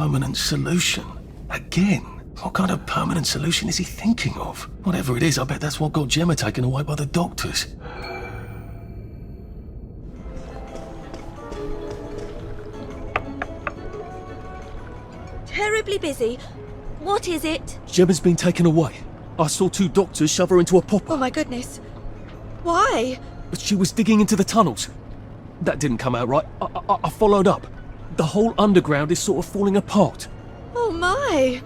permanent solution. Again? What kind of permanent solution is he thinking of? Whatever it is, I bet that's what got Gemma taken away by the doctors. Terribly busy. What is it? Gemma's been taken away. I saw 2 doctors shove her into a popper. Oh my goodness. Why? But she was digging into the tunnels. That didn't come out right. I followed up. The whole underground is sort of falling apart. Oh my.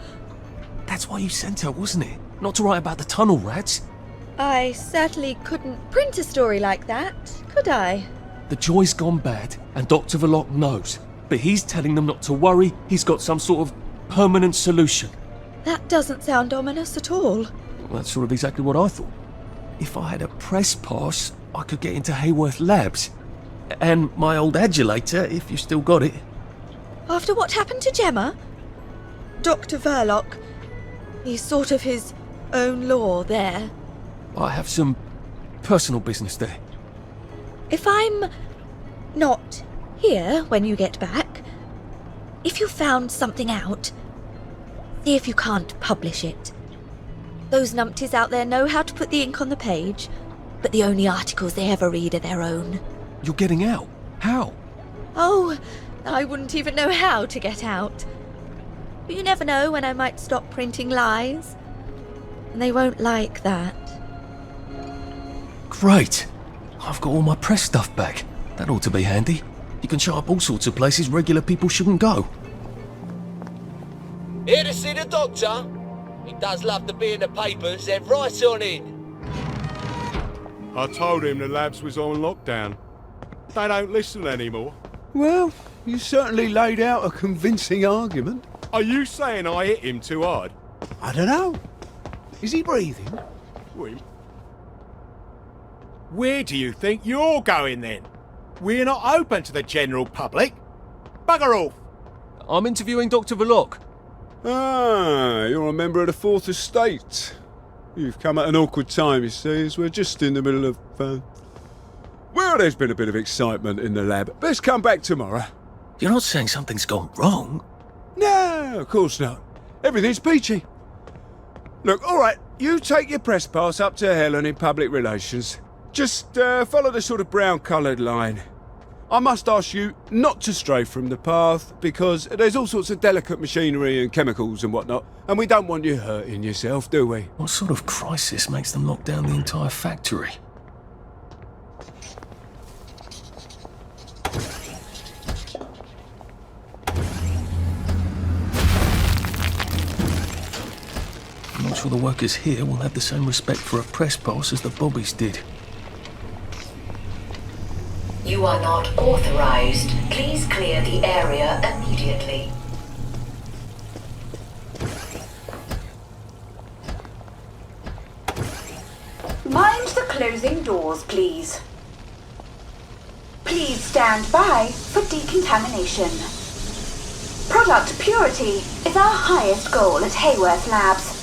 That's why you sent her, wasn't it? Not to write about the tunnel rats. I certainly couldn't print a story like that, could I? The joy's gone bad, and Dr. Verloc knows. But he's telling them not to worry. He's got some sort of permanent solution. That doesn't sound ominous at all. Well, that's sort of exactly what I thought. If I had a press pass, I could get into Hayworth Labs. And my old adulator, if you still got it. After what happened to Gemma? Dr. Verloc, he's sort of his own law there. I have some personal business there. If I'm not here when you get back, if you found something out, see if you can't publish it. Those numpties out there know how to put the ink on the page, but the only articles they ever read are their own. You're getting out? How? Oh, I wouldn't even know how to get out. But you never know when I might stop printing lies. And they won't like that. Great! I've got all my press stuff back. That ought to be handy. You can show up all sorts of places regular people shouldn't go. Here to see the doctor? He does love to be in the papers, they're right on in. I told him the labs was on lockdown. They don't listen anymore. Well, you certainly laid out a convincing argument. Are you saying I hit him too hard? I don't know. Is he breathing? Where do you think you're going then? We're not open to the general public. Bugger off! I'm interviewing Dr. Verloc. Ah, you're a member of the Fourth Estate. You've come at an awkward time, you see, as we're just in the middle of... Well, there's been a bit of excitement in the lab. Let's come back tomorrow. You're not saying something's gone wrong? No, of course not. Everything's peachy. Look, all right, you take your press pass up to Helen in public relations. Just follow the sort of brown-coloured line. I must ask you not to stray from the path, because there's all sorts of delicate machinery and chemicals and whatnot, and we don't want you hurting yourself, do we? What sort of crisis makes them lock down the entire factory? I'm not sure the workers here will have the same respect for a press pass as the bobbies did. You are not authorized. Please clear the area immediately. Mind the closing doors, please. Please stand by for decontamination. Product purity is our highest goal at Hayworth Labs.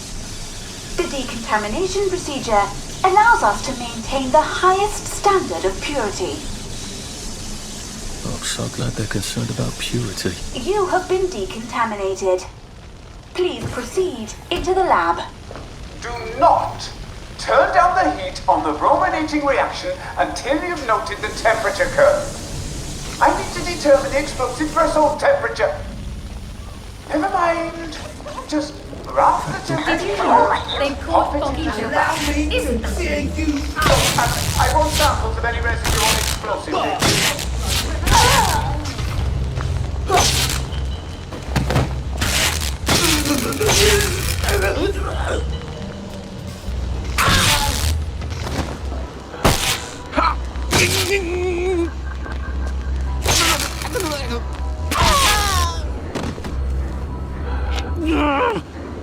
The decontamination procedure allows us to maintain the highest standard of purity. I'm so glad they're concerned about purity. You have been decontaminated. Please proceed into the lab. Do not turn down the heat on the brominating reaction until you've noted the temperature curve. I need to determine the explosive threshold temperature. Never mind. Just graph the temperature. Did you know they caught foggy sugar? Isn't it? I want samples of any residue on explosives.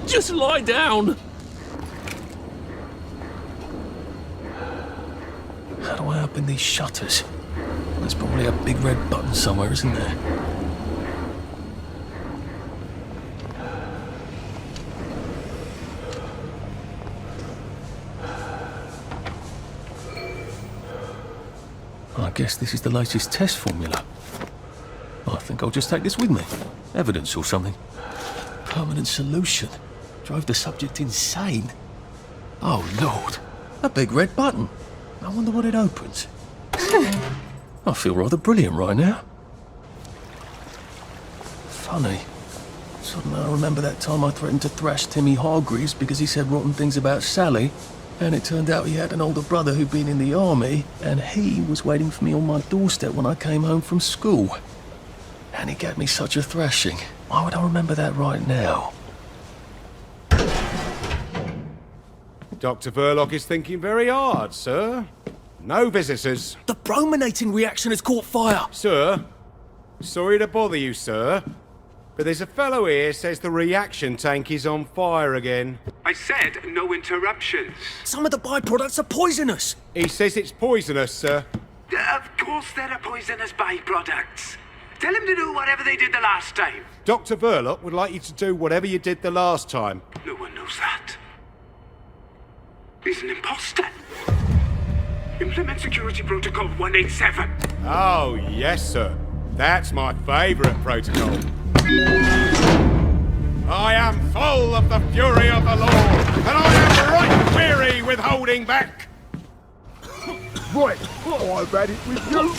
Just lie down! How do I open these shutters? There's probably a big red button somewhere, isn't there? I guess this is the latest test formula. I think I'll just take this with me. Evidence or something. permanent solution. Drove the subject insane. Oh, Lord. A big red button. I wonder what it opens. I feel rather brilliant right now. Funny. Suddenly I remember that time I threatened to thrash Timmy Hargreaves because he said rotten things about Sally, and it turned out he had an older brother who'd been in the army, and he was waiting for me on my doorstep when I came home from school. And he gave me such a thrashing. Why would I remember that right now? Dr. Verloc is thinking very hard, sir. No visitors. The brominating reaction has caught fire! Sir, sorry to bother you, sir, but there's a fellow here says the reaction tank is on fire again. I said no interruptions. Some of the byproducts are poisonous! He says it's poisonous, sir. Of course there are poisonous byproducts. Tell him to do whatever they did the last time. Dr. Verloc would like you to do whatever you did the last time. No one knows that. He's an imposter. Implement Security Protocol 187. Oh, yes, sir. That's my favourite protocol. I am full of the fury of the law, and I am right weary with holding back. Right, I've had it with you.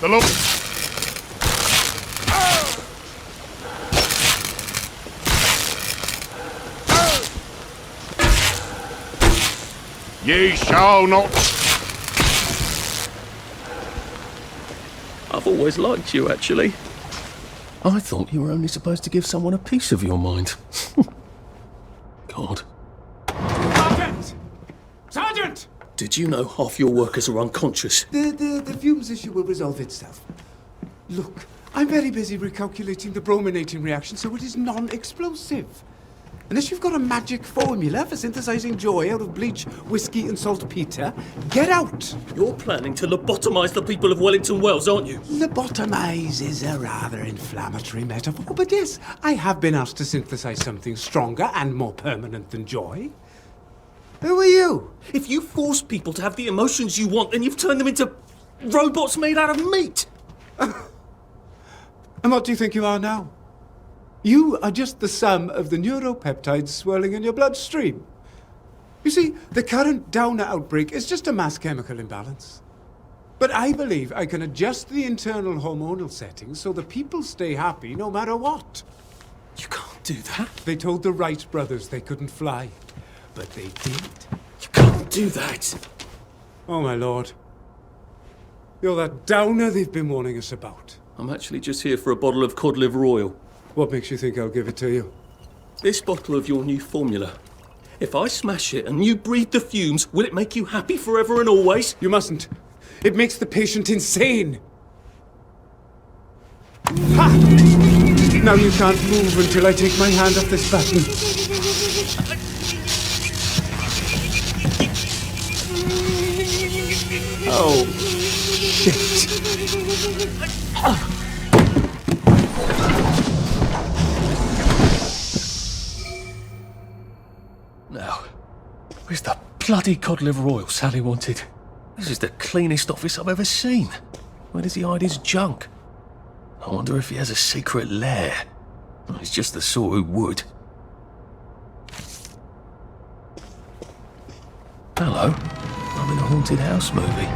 The law. Ye shall not. I've always liked you, actually. I thought you were only supposed to give someone a piece of your mind. God. Sergeant! Sergeant! Did you know half your workers are unconscious? The fumes issue will resolve itself. Look, I'm very busy recalculating the brominating reaction so it is non-explosive. Unless you've got a magic formula for synthesizing joy out of bleach, whiskey and saltpeter, get out! You're planning to lobotomize the people of Wellington Wells, aren't you? Lobotomize is a rather inflammatory metaphor, but yes, I have been asked to synthesize something stronger and more permanent than joy. Who are you? If you force people to have the emotions you want, then you've turned them into robots made out of meat! And what do you think you are now? You are just the sum of the neuropeptides swirling in your bloodstream. You see, the current Downer outbreak is just a mass chemical imbalance. But I believe I can adjust the internal hormonal settings so the people stay happy no matter what. You can't do that. They told the Wright brothers they couldn't fly, but they did. You can't do that. Oh, my lord. You're that Downer they've been warning us about. I'm actually just here for a bottle of cod liver oil. What makes you think I'll give it to you? This bottle of your new formula. If I smash it and you breathe the fumes, will it make you happy forever and always? You mustn't. It makes the patient insane. Ha! Now you can't move until I take my hand off this button. Oh, shit. Now, where's the bloody cod liver oil Sally wanted? This is the cleanest office I've ever seen. Where does he hide his junk? I wonder if he has a secret lair. Well, he's just the sort who would. Hello. I'm in a haunted house movie.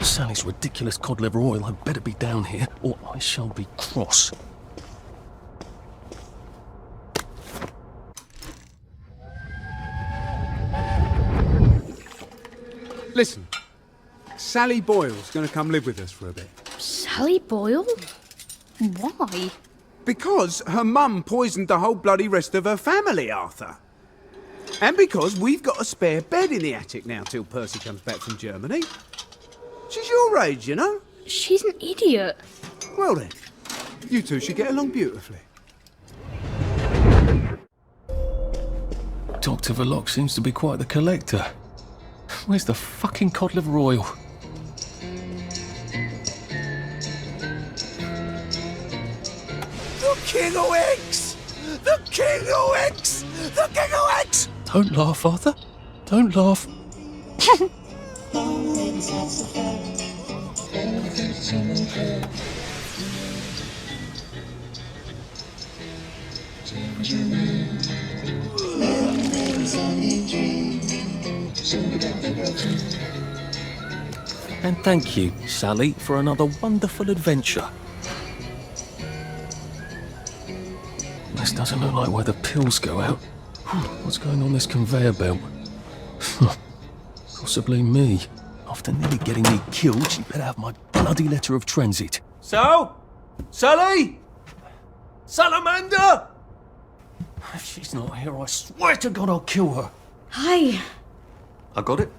Sally's ridiculous cod liver oil had better be down here, or I shall be cross. Listen, Sally Boyle's going to come live with us for a bit. Sally Boyle? Why? Because her mum poisoned the whole bloody rest of her family, Arthur. And because we've got a spare bed in the attic now till Percy comes back from Germany. She's your age, you know. She's an idiot. Well then, you two should get along beautifully. Dr. Verloc seems to be quite the collector. Where's the fucking cod liver oil? The King of X! The King of X! The King of X! Don't laugh, Arthur. Don't laugh. And thank you, Sally, for another wonderful adventure. This doesn't look like where the pills go out. What's going on this conveyor belt? Possibly me. After nearly getting me killed, she better have my bloody letter of transit. Sal? Sally? Salamander? If she's not here, I swear to God I'll kill her. Hi. I got it.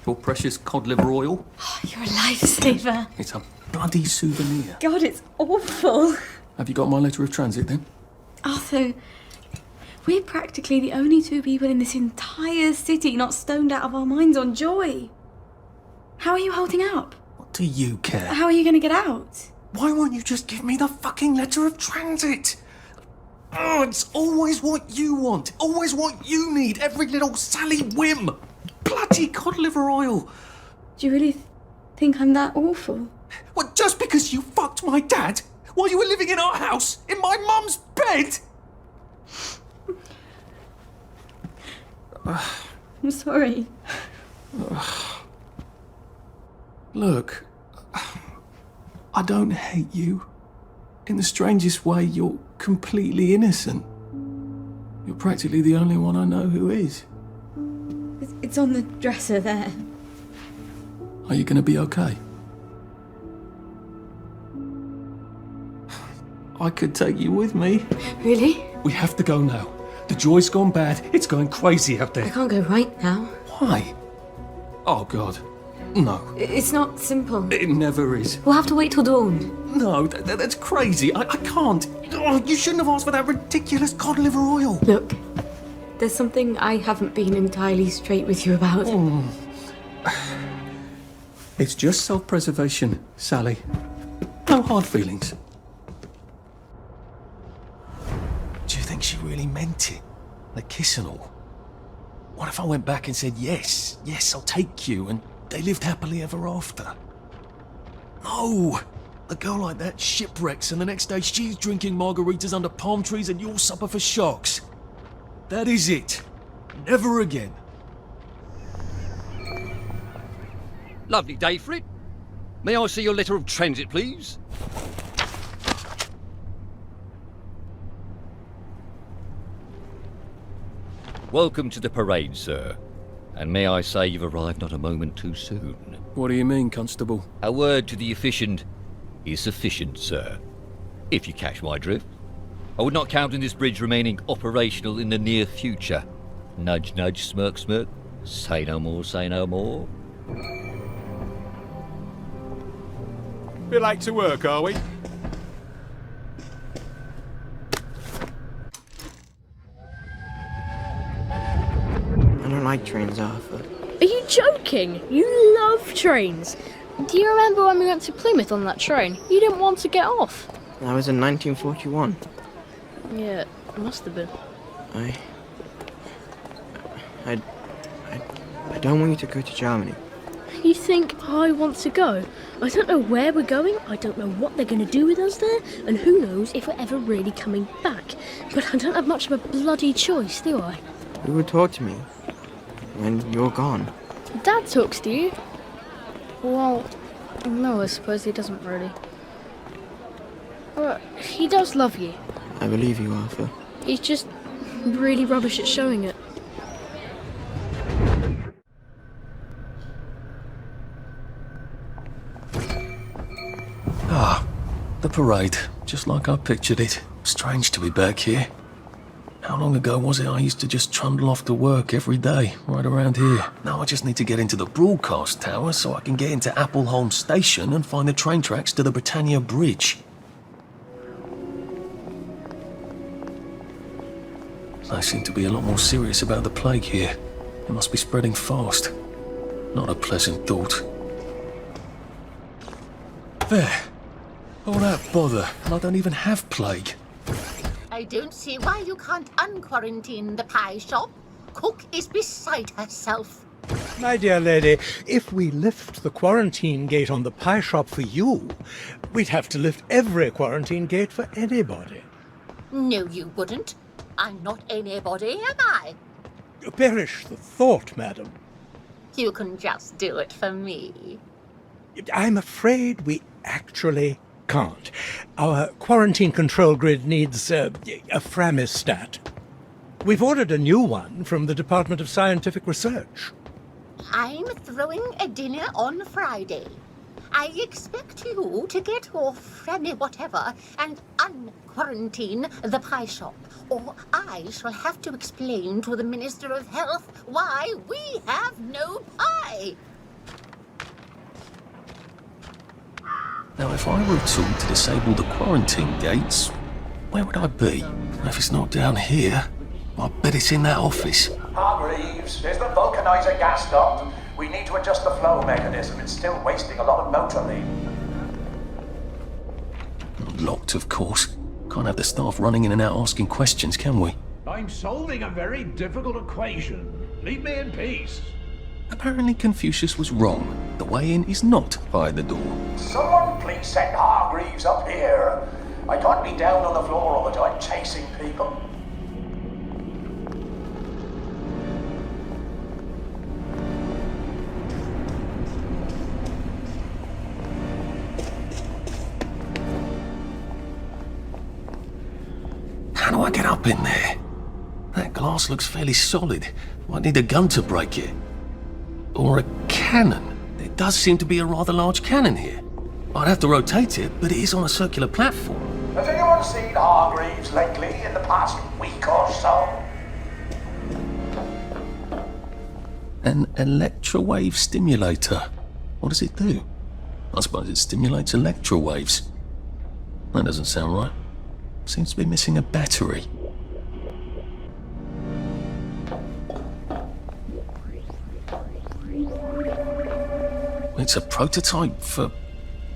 Your precious cod liver oil. Oh, you're a lifesaver. It's a bloody souvenir. God, it's awful. Have you got my letter of transit then? Arthur, we're practically the only two people in this entire city not stoned out of our minds on joy. How are you holding up? What do you care? How are you going to get out? Why won't you just give me the fucking letter of transit? Oh, it's always what you want. Always what you need. Every little Sally whim. Bloody cod liver oil. Do you really think I'm that awful? What, just because you fucked my dad while you were living in our house, in my mum's bed? I'm sorry. Look, I don't hate you. In the strangest way, you're completely innocent. You're practically the only one I know who is. It's on the dresser there. Are you going to be okay? I could take you with me. Really? We have to go now. The joy's gone bad. It's going crazy out I there. can't go right now. Why? Oh, God. No. It's not simple. It never is. We'll have to wait till dawn. No, that's crazy. I can't. Oh, you shouldn't have asked for that ridiculous cod liver oil. Look, there's something I haven't been entirely straight with you about. It's just self-preservation, Sally. No hard feelings. Do you think she really meant it? The kiss and all? What if I went back and said, yes, I'll take you, and they lived happily ever after? No! A girl like that shipwrecks, and the next day she's drinking margaritas under palm trees and you'll suffer for sharks. That is it. Never again. Lovely day for it. May I see your letter of transit, please? Welcome to the parade, sir. And may I say you've arrived not a moment too soon. What do you mean, Constable? A word to the efficient is sufficient, sir. If you catch my drift. I would not count on this bridge remaining operational in the near future. Nudge, nudge, smirk, smirk. Say no more, say no more. Bit late to work, are we? I don't like trains, Arthur. Are you joking? You love trains. Do you remember when we went to Plymouth on that train? You didn't want to get off. That was in 1941. Yeah, it must have been. I don't want you to go to Germany. You think I want to go? I don't know where we're going, I don't know what they're going to do with us there, and who knows if we're ever really coming back. But I don't have much of a bloody choice, do I? You would talk to me when you're gone. Dad talks to you? Well, no, I suppose he doesn't really. But he does love you. I believe you, Arthur. He's just really rubbish at showing it. Ah, the parade, just like I pictured it. Strange to be back here. How long ago was it I used to just trundle off to work every day, right around here? Now I just need to get into the broadcast tower so I can get into Appleholm Station and find the train tracks to the Britannia Bridge. They seem to be a lot more serious about the plague here. It must be spreading fast. Not a pleasant thought. There. All that bother, and I don't even have plague. I don't see why you can't unquarantine the pie shop. Cook is beside herself. My dear lady, if we lift the quarantine gate on the pie shop for you, we'd have to lift every quarantine gate for anybody. No, you wouldn't. I'm not anybody, am I? Perish the thought, madam. You can just do it for me. I'm afraid we actually can't. Our quarantine control grid needs a framistat. We've ordered a new one from the Department of Scientific Research. I'm throwing a dinner on Friday. I expect you to get your Frammy whatever and unquarantine the pie shop, or I shall have to explain to the Minister of Health why we have no pie. Now, if I were told to disable the quarantine gates, where would I be? If it's not down here, I bet it's in that office. Hargreaves, is the vulcanizer gas stopped? We need to adjust the flow mechanism. It's still wasting a lot of motor lead. Locked, of course. Can't have the staff running in and out asking questions, can we? I'm solving a very difficult equation. Leave me in peace. Apparently Confucius was wrong. The way in is not by the door. Someone please send Hargreaves up here. I can't be down on the floor all the time chasing people. How do I get up in there? That glass looks fairly solid. Might need a gun to break it. Or a cannon. There does seem to be a rather large cannon here. I'd have to rotate it, but it is on a circular platform. Has anyone seen Hargreaves lately in the past week or so? An electrowave stimulator. What does it do? I suppose it stimulates electrowaves. That doesn't sound right. Seems to be missing a battery. It's a prototype for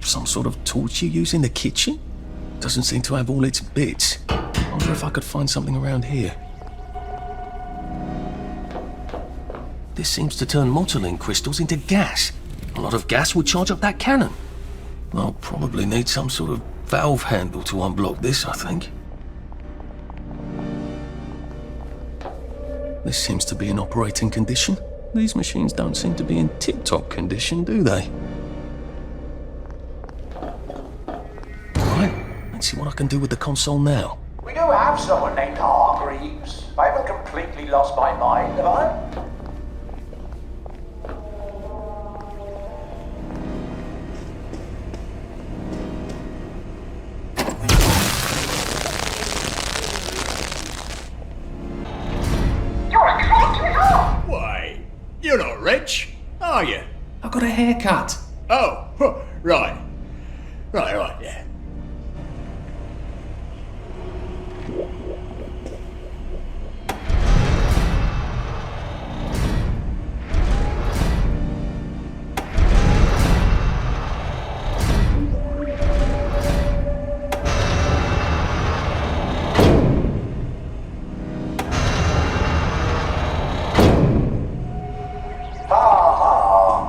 some sort of torch you use in the kitchen? Doesn't seem to have all its bits. I wonder if I could find something around here. This seems to turn motoline crystals into gas. A lot of gas would charge up that cannon. I'll probably need some sort of valve handle to unblock this, I think. This seems to be in operating condition. These machines don't seem to be in tip-top condition, do they? Right, let's see what I can do with the console now. We do have someone named Hargreaves. I haven't completely lost my mind, have I? Why, you're not rich, are you? I got a haircut. Oh, right. Right, yeah.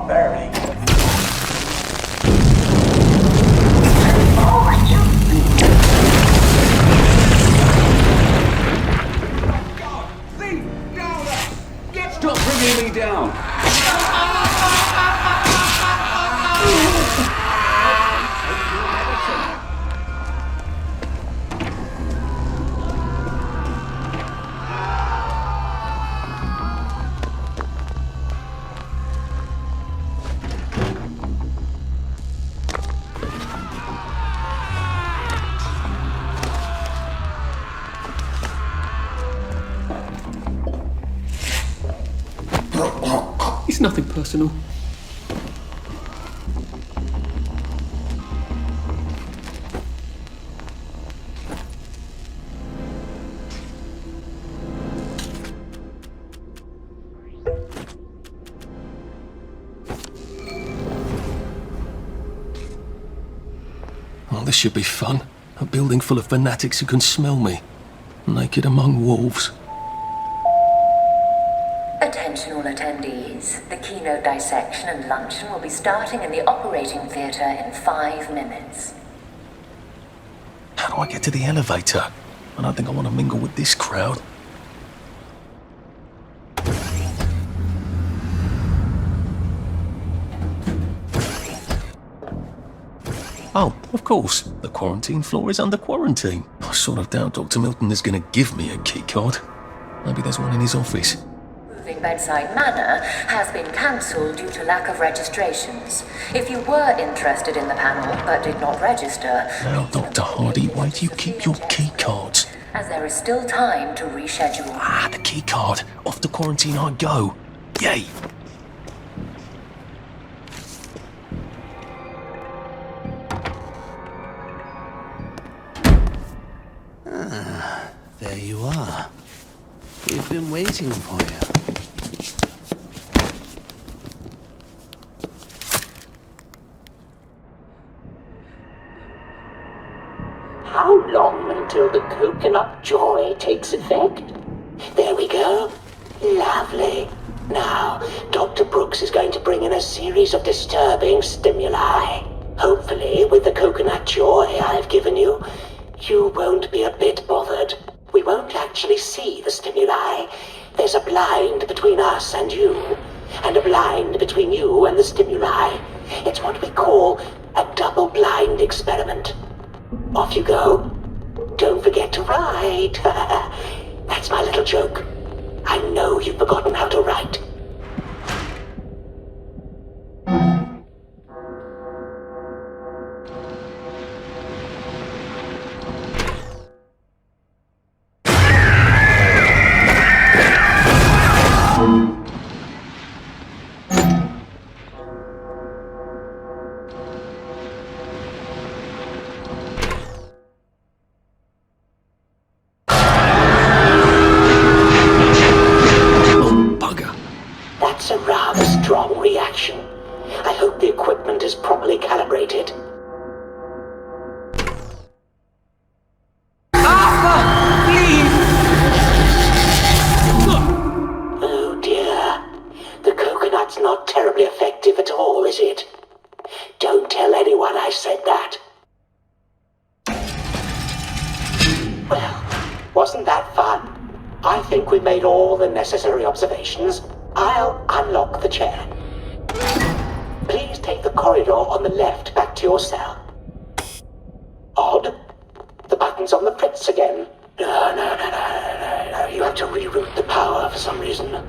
Very good. Stop bringing me down! It's nothing personal. Oh, this should be fun. A building full of fanatics who can smell me. Naked among wolves. Attention all attendees. Please, the keynote dissection and luncheon will be starting in the operating theatre in 5 minutes. How do I get to the elevator? I don't think I want to mingle with this crowd. Oh, of course. The quarantine floor is under quarantine. I sort of doubt Dr. Milton is going to give me a keycard. Maybe there's one in his office. Moving Bedside Manor has been cancelled due to lack of registrations. If you were interested in the panel but did not register... Now, Dr. Hardy, where do you keep your keycards? As there is still time to reschedule. Ah, the keycard. Off to quarantine I go. Yay! There you are. We've been waiting for you. How long until the coconut joy takes effect? There we go. Lovely. Now, Dr. Brooks is going to bring in a series of disturbing stimuli. Hopefully, with the coconut joy I've given you, you won't be a bit bothered. We won't actually see the stimuli. There's a blind between us and you, and a blind between you and the stimuli. It's what we call a double-blind experiment. Off you go. Don't forget to write. That's my little joke. I know you've forgotten how to write. That's a rather strong reaction. I hope the equipment is properly calibrated. Oh dear. The coconut's not terribly effective at all, is it? Don't tell anyone I said that. Well, wasn't that fun? I think we made all the necessary observations. I'll unlock the chair. Please take the corridor on the left back to your cell. Odd. The button's on the fritz again. No. You have to reroute the power for some reason.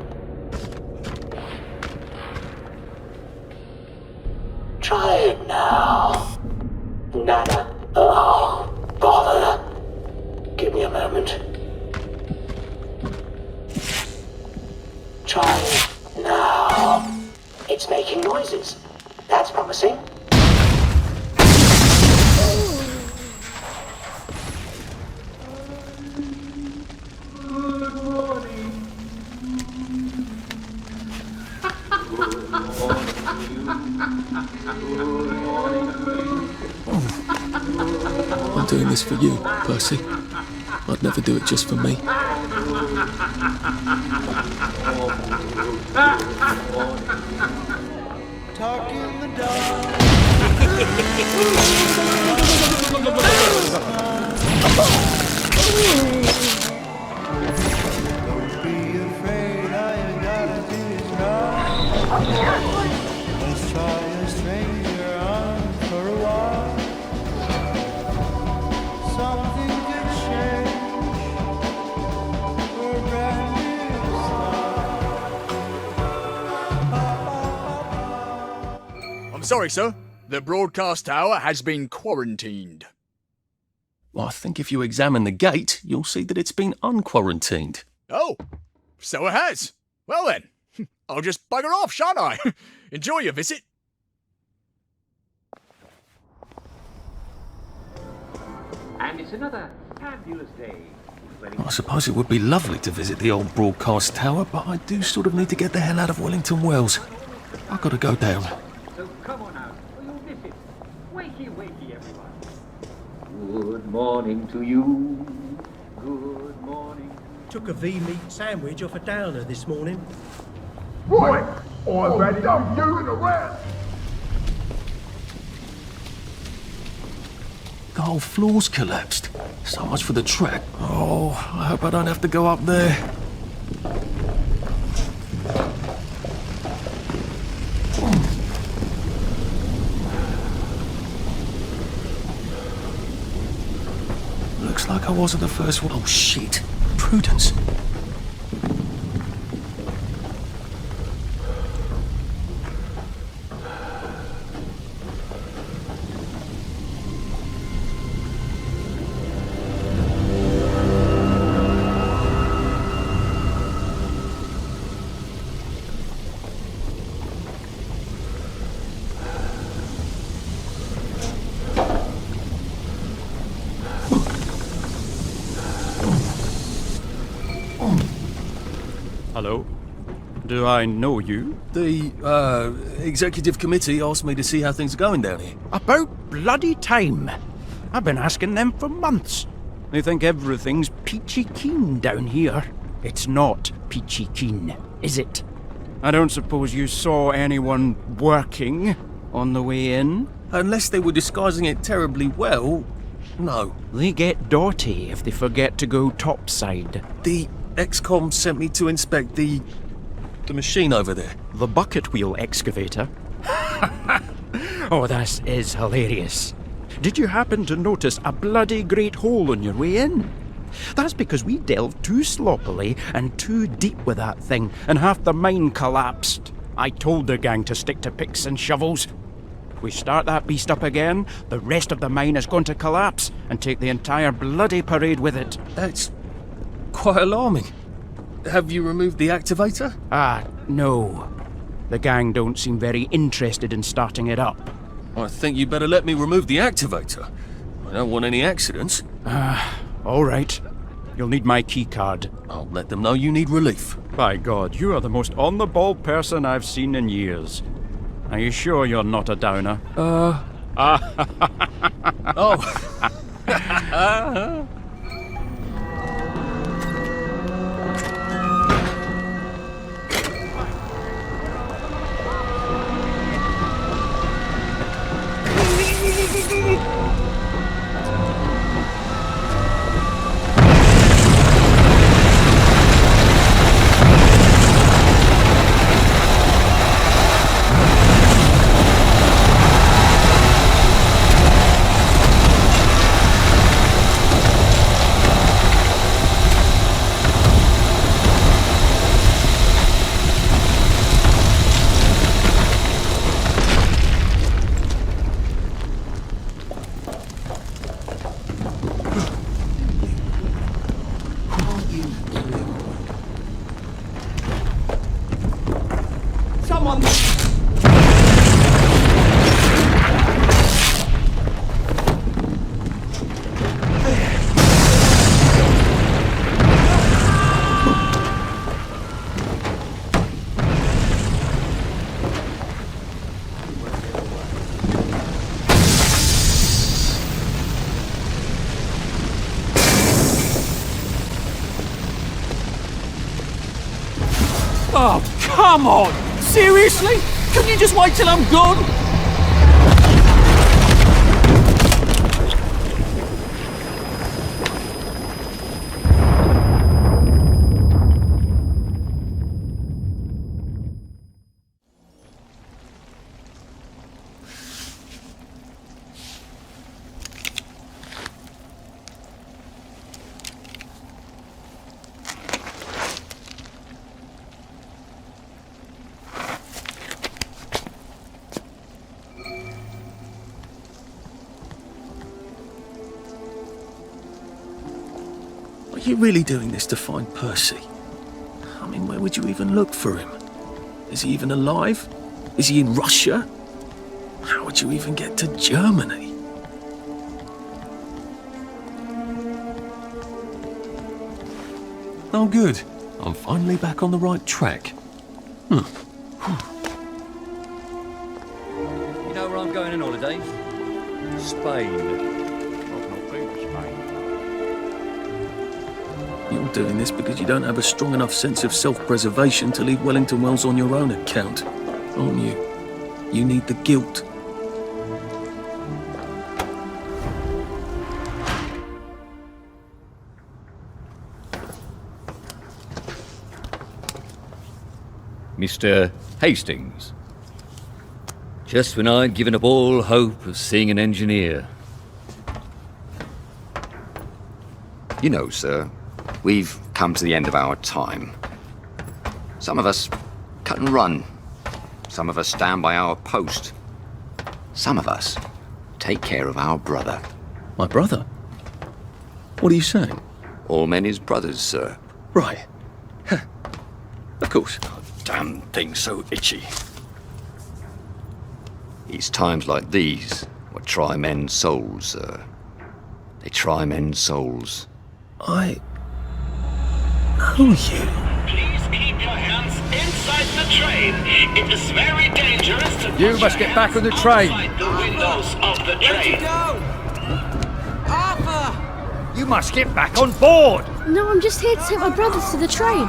Try it now. Nada. Oh, bother. Give me a moment. Try it now. It's making noises. That's promising. Good morning. I'm doing this for you, Percy. I'd never do it just for me. Talk in the dark. Don't be afraid, all you gotta do is run. Let's try a stranger on for a while. Something could change for a brand new start. I'm sorry, sir. The broadcast tower has been quarantined. Well, I think if you examine the gate, you'll see that it's been unquarantined. Oh, so it has. Well then, I'll just bugger off, shan't I? Enjoy your visit. And it's another fabulous day. I suppose it would be lovely to visit the old broadcast tower, but I do sort of need to get the hell out of Wellington Wells. I've got to go down. So come on out, or you'll miss it. Wakey, wakey, everyone. Good morning to you. Good morning. Took a V-meat sandwich off a downer this morning. Roy! I've had enough viewing around. The whole floor's collapsed. So much for the track. Oh, I hope I don't have to go up there. Looks like I wasn't the first one. Oh, shit. Prudence. Hello? Do I know you? The, executive committee asked me to see how things are going down here. About bloody time. I've been asking them for months. They think everything's peachy keen down here. It's not peachy keen, is it? I don't suppose you saw anyone working on the way in? Unless they were disguising it terribly well, no. They get dirty if they forget to go topside. The XCOM sent me to inspect the machine over there. The bucket wheel excavator? Oh, this is hilarious. Did you happen to notice a bloody great hole on your way in? That's because we delved too sloppily and too deep with that thing, and half the mine collapsed. I told the gang to stick to picks and shovels. If we start that beast up again, the rest of the mine is going to collapse and take the entire bloody parade with it. That's quite alarming. Have you removed the activator? No. The gang don't seem very interested in starting it up. I think you better let me remove the activator. I don't want any accidents. All right. You'll need my keycard. I'll let them know you need relief. By God, you are the most on-the-ball person I've seen in years. Are you sure you're not a downer? Oh. Oh, come on! Seriously? Couldn't you just wait till I'm gone? Are you really doing this to find Percy? I mean, where would you even look for him? Is he even alive? Is he in Russia? How would you even get to Germany? Oh, good. I'm finally back on the right track. You know where I'm going on holiday? Spain. I've not been to Spain. You're doing this because you don't have a strong enough sense of self-preservation to leave Wellington Wells on your own account, aren't you? You need the guilt. Mr. Hastings. Just when I'd given up all hope of seeing an engineer. You know, sir, we've come to the end of our time. Some of us cut and run. Some of us stand by our post. Some of us take care of our brother. My brother? What are you saying? All men is brothers, sir. Right. Of course. Damn thing's so itchy. It's times like these what try men's souls, sir. They try men's souls. I know you. Please keep your hands inside the train. It is very dangerous to You must get back on the train. outside the windows of the train. You must get back on board. No, I'm just here to take my brothers to the train.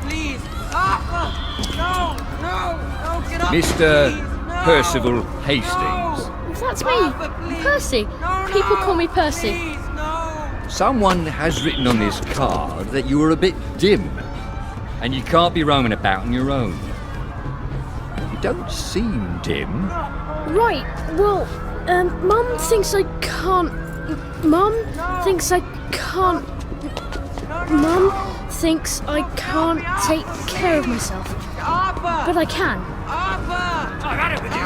Please! Arthur! No! No! No! Get up! Mr. Please. No. Percival Hastings. That's me, Percy. People call me Percy. Someone has written on this card that you are a bit dim, and you can't be roaming about on your own. You don't seem dim. Right, well, Mum thinks I can't... Mum thinks I can't... Mum thinks I can't take care of myself. But I can. I've had it with you!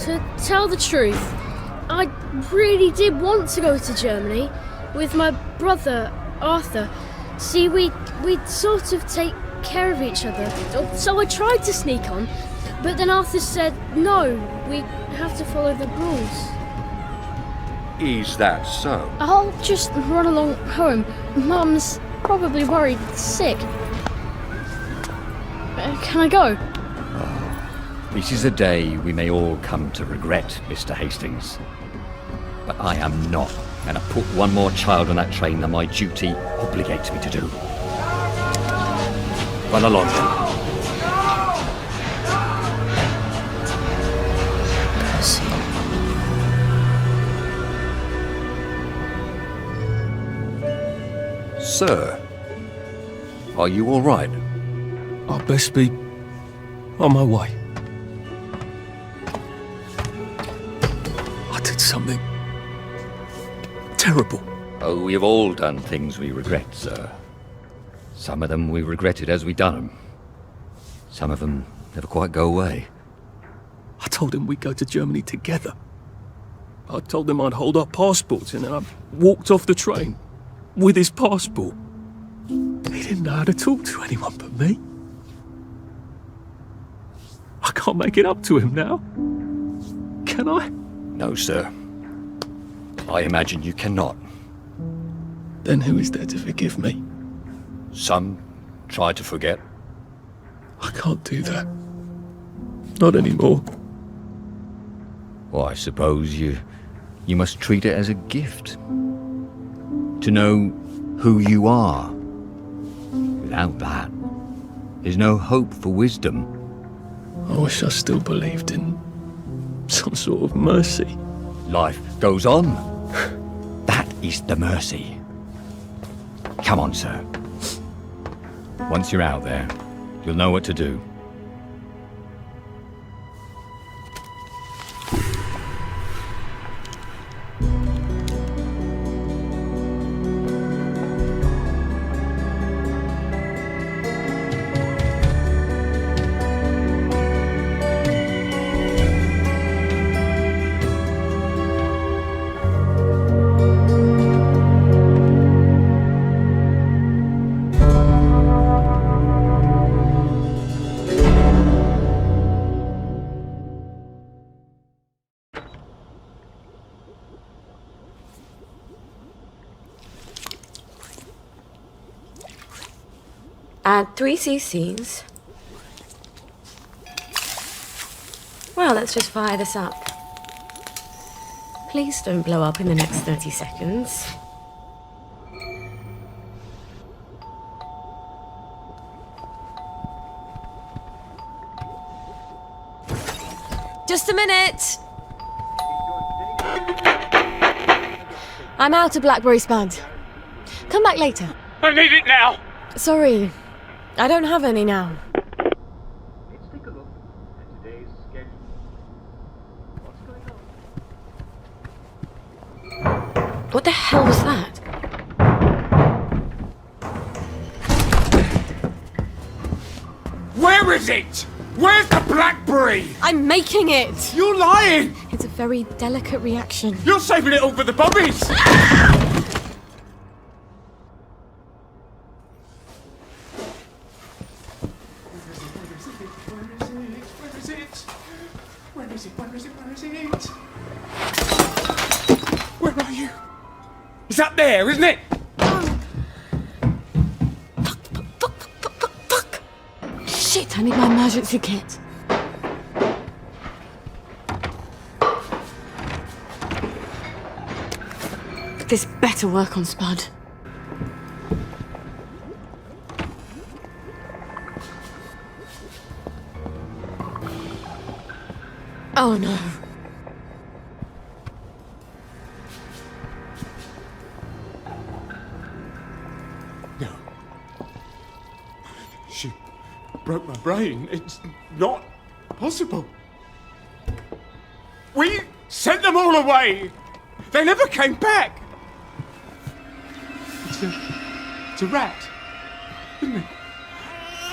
To tell the truth, I really did want to go to Germany with my brother, Arthur. See, we'd sort of take care of each other. So I tried to sneak on, but then Arthur said, no, we have to follow the rules. Is that so? I'll just run along home. Mum's probably worried sick. Can I go? This is a day we may all come to regret, Mr. Hastings. But I am not going to put one more child on that train than my duty obligates me to do. Run along then. Sir, are you all right? I'd best be on my way. I did something terrible. Oh, we have all done things we regret, sir. Some of them we regretted as we done them. Some of them never quite go away. I told him we'd go to Germany together. I told him I'd hold our passports, and then I walked off the train with his passport. He didn't know how to talk to anyone but me. I can't make it up to him now. Can I? No, sir. I imagine you cannot. Then who is there to forgive me? Some try to forget. I can't do that. Not anymore. Well, I suppose you must treat it as a gift. To know who you are. Without that, there's no hope for wisdom. I wish I still believed in some sort of mercy. Life goes on. That is the mercy. Come on, sir. Once you're out there, you'll know what to do. Add 3 cc's. Well, let's just fire this up. Please don't blow up in the next 30 seconds. Just a minute! I'm out of Blackberry Spud. Come back later. I need it now! Sorry, I don't have any now. Let's take a look at today's schedule. What's going on? What the hell was that? Where is it? Where's the blackberry? I'm making it! You're lying! It's a very delicate reaction. You're saving it all for the bobbies! Where are you? It's up there, isn't it? Shit, I need my emergency kit. This better work on Spud. Oh no. No. She broke my brain. It's not possible. We sent them all away. They never came back. It's a rat, isn't it?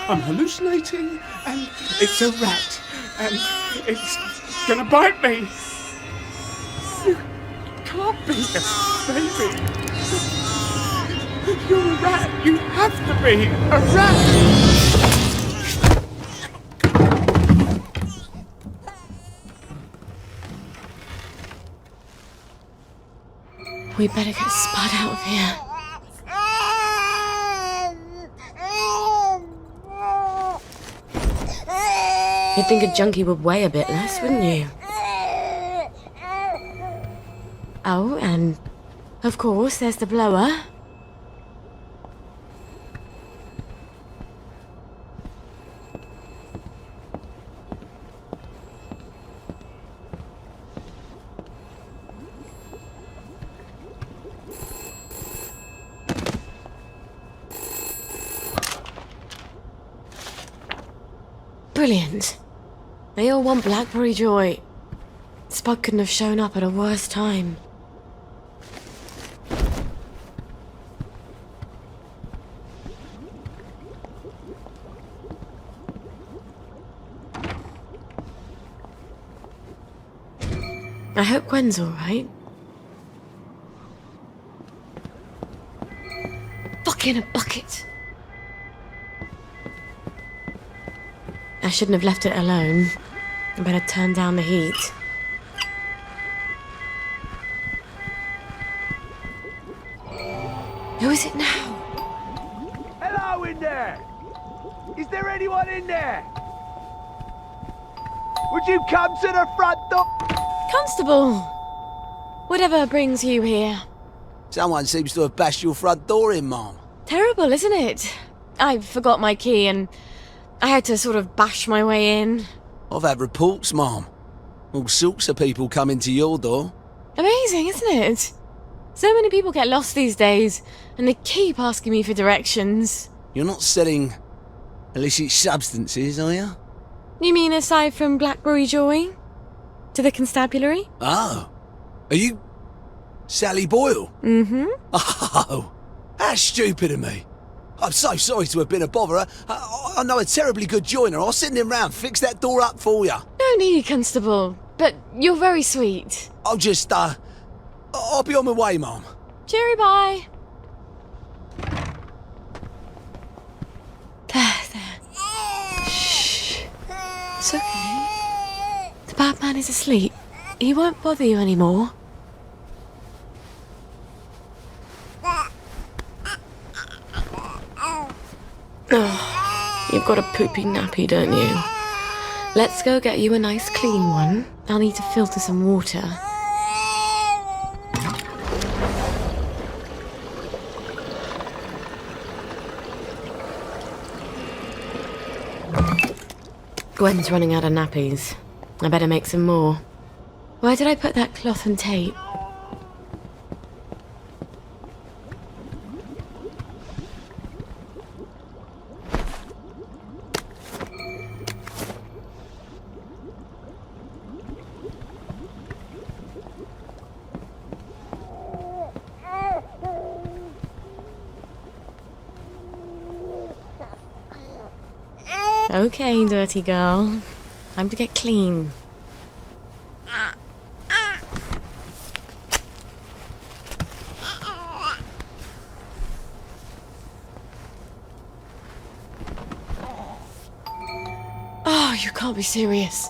I'm hallucinating, and it's a rat, and it's gonna bite me. You can't be a baby. You're a rat. You have to be a rat. We better get Spud out of here. You'd think a junkie would weigh a bit less, wouldn't you? Oh, and of course, there's the blower. Brilliant. They all want Blackberry Joy. Spud couldn't have shown up at a worse time. I hope Gwen's alright. Fucking a bucket! I shouldn't have left it alone. I better turn down the heat. Who is it now? Hello in there! Is there anyone in there? Would you come to the front door? Constable! Whatever brings you here. Someone seems to have bashed your front door in, Mom. Terrible, isn't it? I forgot my key and I had to sort of bash my way in. I've had reports, Mom. All sorts of people coming to your door. Amazing, isn't it? So many people get lost these days, and they keep asking me for directions. You're not selling illicit substances, are you? You mean aside from Blackberry Joy? To the constabulary? Oh. Are you Sally Boyle? Mm-hmm. Oh, how stupid of me. I'm so sorry to have been a bother. I know a terribly good joiner. I'll send him round, fix that door up for you. No need, Constable. But you're very sweet. I'll just, I'll be on my way, Mom. Cheery bye. There. Shh. It's okay. The bad man is asleep. He won't bother you anymore. Oh, you've got a poopy nappy, don't you? Let's go get you a nice clean one. I'll need to filter some water. Gwen's running out of nappies. I better make some more. Where did I put that cloth and tape? Okay, dirty girl. Time to get clean. Oh, you can't be serious.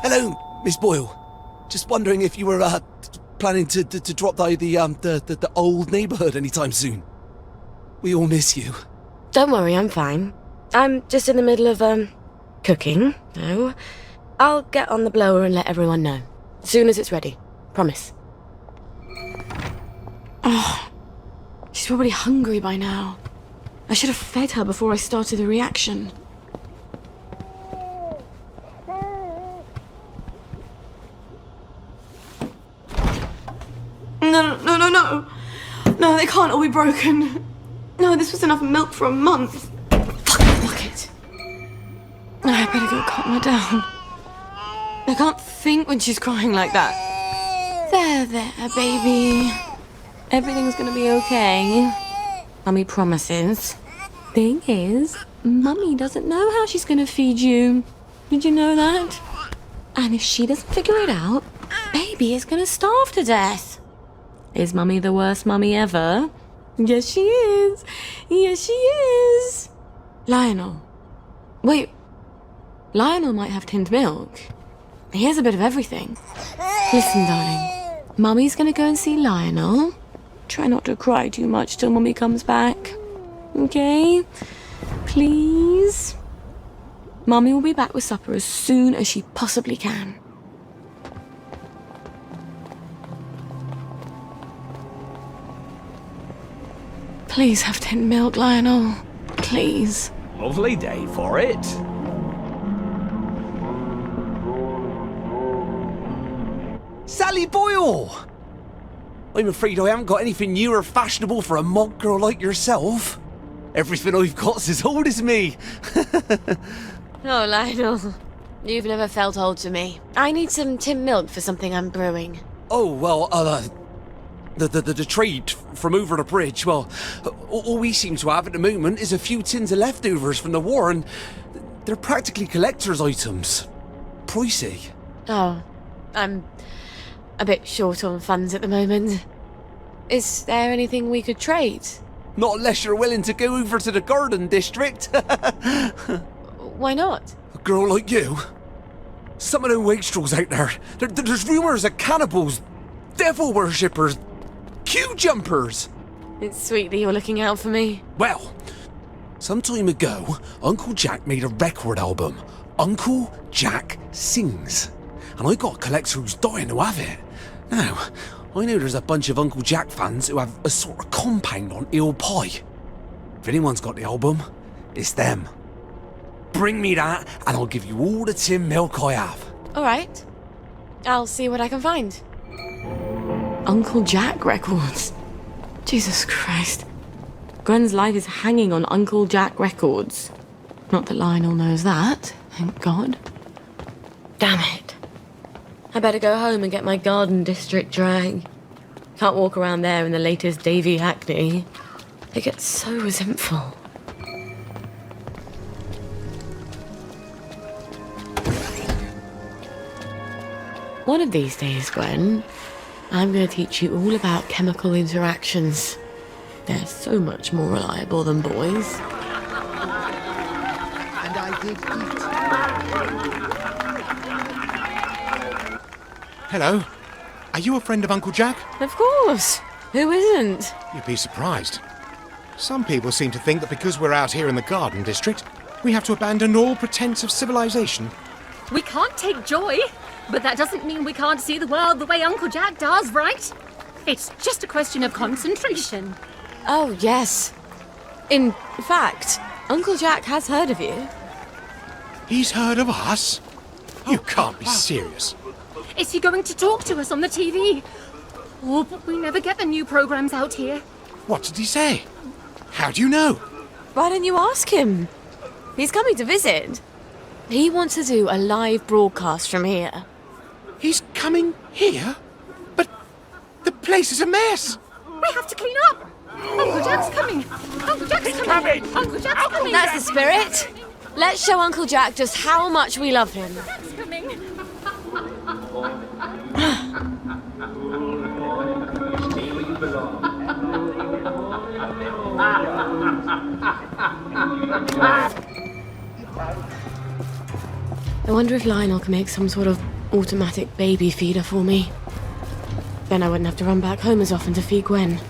Hello, Miss Boyle. Just wondering if you were planning to drop by the old neighbourhood anytime soon. We all miss you. Don't worry, I'm fine. I'm just in the middle of cooking, so I'll get on the blower and let everyone know. As soon as it's ready. Promise. Oh, she's probably hungry by now. I should have fed her before I started the reaction. No. No, they can't all be broken. No, this was enough milk for a month. Fuck it. I better go calm her down. I can't think when she's crying like that. There, baby. Everything's gonna be okay. Mummy promises. Thing is, Mummy doesn't know how she's gonna feed you. Did you know that? And if she doesn't figure it out, baby is gonna starve to death. Is Mummy the worst mummy ever? Yes, she is. Yes, she is. Lionel. Wait. Lionel might have tinned milk. He has a bit of everything. Listen, darling. Mummy's gonna go and see Lionel. Try not to cry too much till Mummy comes back. Okay? Please? Mummy will be back with supper as soon as she possibly can. Please have tinned milk, Lionel. Please. Lovely day for it. Sally Boyle! I'm afraid I haven't got anything new or fashionable for a mob girl like yourself. Everything I've got's as old as me. Oh, Lionel. You've never felt old to me. I need some tinned milk for something I'm brewing. Oh, well, the trade from over the bridge, well, all we seem to have at the moment is a few tins of leftovers from the war, and they're practically collector's items. Pricey. Oh, I'm a bit short on funds at the moment. Is there anything we could trade? Not unless you're willing to go over to the Garden District. Why not? A girl like you? Some of them wastrels out there, there's rumours of cannibals, devil worshippers, queue jumpers. It's sweet that you're looking out for me. Well, some time ago, Uncle Jack made a record album, Uncle Jack Sings. And I got a collector who's dying to have it. Now, I know there's a bunch of Uncle Jack fans who have a sort of compound on Eel Pie. If anyone's got the album, it's them. Bring me that, and I'll give you all the tin milk I have. All right. I'll see what I can find. Uncle Jack records. Jesus Christ. Gwen's life is hanging on Uncle Jack records. Not that Lionel knows that, thank God. Damn it. I better go home and get my Garden District drag. Can't walk around there in the latest Davy Hackney. They get so resentful. One of these days, Gwen, I'm going to teach you all about chemical interactions. They're so much more reliable than boys. And I did eat. Hello. Are you a friend of Uncle Jack? Of course. Who isn't? You'd be surprised. Some people seem to think that because we're out here in the Garden District, we have to abandon all pretense of civilization. We can't take joy. But that doesn't mean we can't see the world the way Uncle Jack does, right? It's just a question of concentration. Oh, yes. In fact, Uncle Jack has heard of you. He's heard of us? You can't be serious. Is he going to talk to us on the TV? Oh, but we never get the new programs out here. What did he say? How do you know? Why don't you ask him? He's coming to visit. He wants to do a live broadcast from here. He's coming here? But the place is a mess. We have to clean up. Uncle Jack's coming. Uncle Jack's coming. Uncle Jack's coming. That's the spirit. Let's show Uncle Jack just how much we love him. Jack's coming. I wonder if Lionel can make some sort of automatic baby feeder for me. Then I wouldn't have to run back home as often to feed Gwen.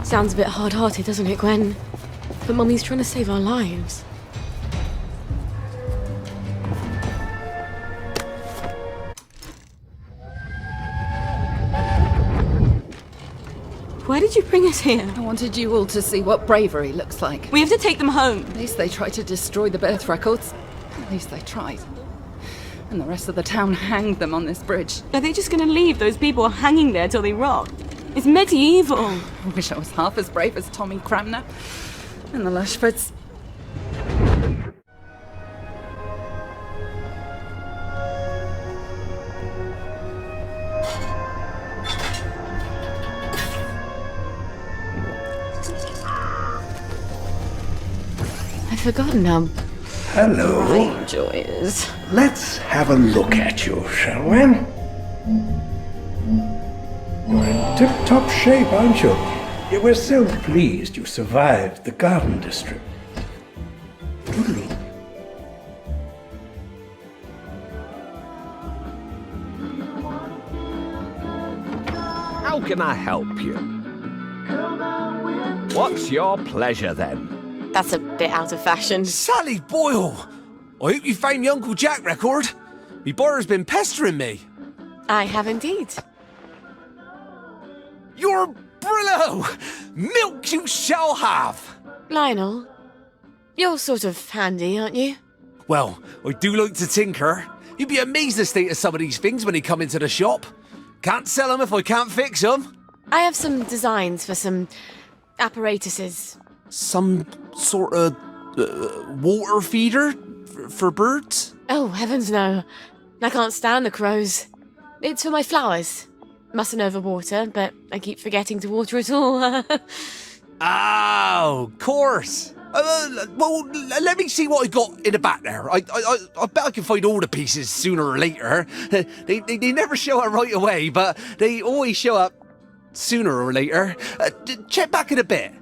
Sounds a bit hard-hearted, doesn't it, Gwen? But Mummy's trying to save our lives. Why did you bring us here? I wanted you all to see what bravery looks like. We have to take them home. At least they tried to destroy the birth records. At least they tried. And the rest of the town hanged them on this bridge. Are they just going to leave those people hanging there till they rot? It's medieval. I wish I was half as brave as Tommy Cramner and the Lushfords. I've forgotten how Hello. bright Joy is. Let's have a look at you, shall we? You're in tip-top shape, aren't you? We're so pleased you survived the Garden District. Toodaloo. How can I help you? What's your pleasure, then? That's a bit out of fashion. Sally Boyle! I hope you found your Uncle Jack record. Me brother's been pestering me. I have indeed. You're Brillo! Milk you shall have! Lionel, you're sort of handy, aren't you? Well, I do like to tinker. You'd be amazed at the state of some of these things when they come into the shop. Can't sell them if I can't fix them. I have some designs for some apparatuses. Some sort of water feeder for birds? Oh, heavens no. I can't stand the crows. It's for my flowers. Mustn't overwater, but I keep forgetting to water it all. Oh, of course. Well, let me see what I got in the back there. I bet I can find all the pieces sooner or later. They never show up right away, but they always show up sooner or later. Check back in a bit.